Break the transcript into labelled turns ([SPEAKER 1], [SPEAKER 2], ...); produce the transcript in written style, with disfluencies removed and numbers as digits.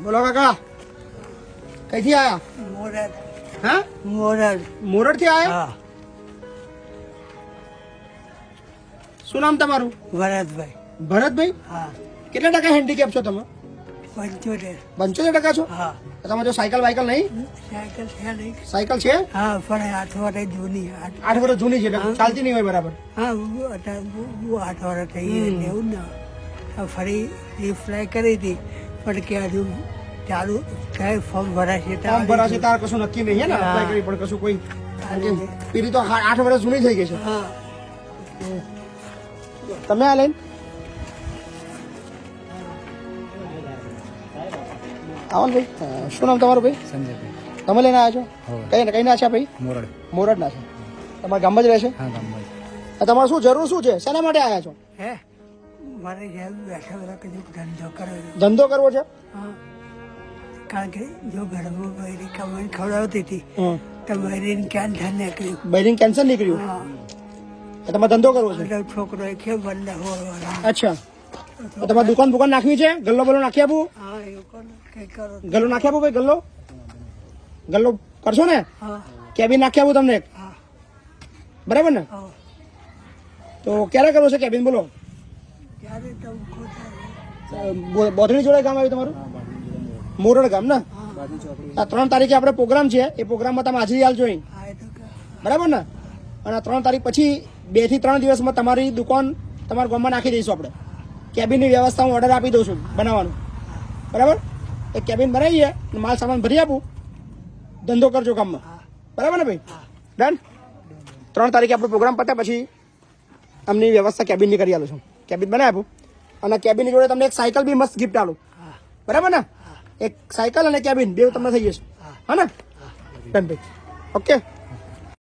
[SPEAKER 1] બોલો કાકા કઈથી આયા?
[SPEAKER 2] મોરડ.
[SPEAKER 1] હા
[SPEAKER 2] મોરડ.
[SPEAKER 1] મોરડ થી આયા?
[SPEAKER 2] હા.
[SPEAKER 1] શું નામ તમારું?
[SPEAKER 2] ભરતભાઈ.
[SPEAKER 1] ભરતભાઈ.
[SPEAKER 2] હા.
[SPEAKER 1] કેટલા ટકા હેન્ડીકેપ છો તમે?
[SPEAKER 2] 75.
[SPEAKER 1] 75% છો?
[SPEAKER 2] હા.
[SPEAKER 1] તમારે જો સાયકલ વાયકલ નહીં?
[SPEAKER 2] સાયકલ છે નહીં.
[SPEAKER 1] સાયકલ છે?
[SPEAKER 2] હા પણ 8 વર્ષ જૂની.
[SPEAKER 1] 8 વર્ષ જૂની છે એટલે ચાલતી નહીં હોય બરાબર.
[SPEAKER 2] હા અત્યારે 8 વર્ષ થઈ ગયા એવું ના ફરી રિપ્લાય કરી હતી પણ કે હજુ ચાલુ કઈ ફોર્મ ભરાશે
[SPEAKER 1] ફોર્મ ભરાશે તાર કશું નક્કી નહીં હે ને અપ્લાય કરી પણ કશું કોઈ પેલી તો 8 વર્ષ જૂની થઈ ગઈ છે.
[SPEAKER 2] હા.
[SPEAKER 1] તમે આ લઈને આવો ને ભાઈ. શું નામ તમારું ભાઈ?
[SPEAKER 3] સંજયભાઈ.
[SPEAKER 1] તમે લઈને આવ્યા છો? કઈ ના છે ભાઈ?
[SPEAKER 3] મોરડ.
[SPEAKER 1] મોરડ ના છે. તમારા ગામમાં જ રહેશે?
[SPEAKER 3] હા ગામમાં.
[SPEAKER 1] તમારે શું જરૂર શું છે? શેના માટે આવ્યા છો?
[SPEAKER 2] હે મારે ઘેર બેઠા બેઠા કજું ધંધો કર્યો.
[SPEAKER 1] ધંધો કરવો છે?
[SPEAKER 2] હા કારણ કે જો ઘરમાં બૈરી કમાઈને ખવડાવતી હતી તો બૈરીને કેન્સર નીકળ્યું.
[SPEAKER 1] બૈરીને કેન્સર નીકળ્યું?
[SPEAKER 2] હા
[SPEAKER 1] તમારે ધંધો કરવો છે?
[SPEAKER 2] એટલે છોકરો એ કે બંધ હોવાનો.
[SPEAKER 1] અચ્છા તો તમારે દુકાન નાખવી છે? ગલ્લો બલ્લો નાખી આપું?
[SPEAKER 2] હા એવું કોને કઈ કરો.
[SPEAKER 1] ગલ્લો નાખી આપું ભાઈ? ગલ્લો કરશો ને?
[SPEAKER 2] હા.
[SPEAKER 1] કેબિન નાખી આપું તમને?
[SPEAKER 2] હા.
[SPEAKER 1] બરાબર ને?
[SPEAKER 2] હા.
[SPEAKER 1] તો ક્યારે કરવો છે કેબિન બોલો?
[SPEAKER 2] ત્યારે તો ખોટા.
[SPEAKER 1] બોધણી જોડે ગામ આવ્યું તમારું? મોરડ ગામ ને? આ 3 તારીખે આપણે પ્રોગ્રામ છે એ પ્રોગ્રામમાં તમે હાજરી હાલજો અહીં.
[SPEAKER 2] હા એ તો
[SPEAKER 1] બરાબર ને? અને 3 તારીખ પછી 2 થી 3 દિવસમાં તમારી દુકાન તમારા ગામમાં નાખી દઈશું આપણે. કેબિનની વ્યવસ્થા હું ઓર્ડર આપી દઉં છું બનાવવાનું. બરાબર? એ કેબિન બનાવીએ માલ સામાન ભરી આપું, ધંધો કરજો ગામમાં. બરાબર ને ભાઈ? ડન. 3 તારીખે આપણો પ્રોગ્રામ પતે પછી અમની વ્યવસ્થા કેબિનની કરી આલું છું. કેબિન બનાવી આપું અને કેબિનની જોડે તમને એક સાયકલ બી મસ્ત ગિફ્ટ આલું. બરાબર ને? એક સાયકલ અને કેબિન બે તમને થઈ જશે. હા ને? ડન ભાઈ. ઓકે.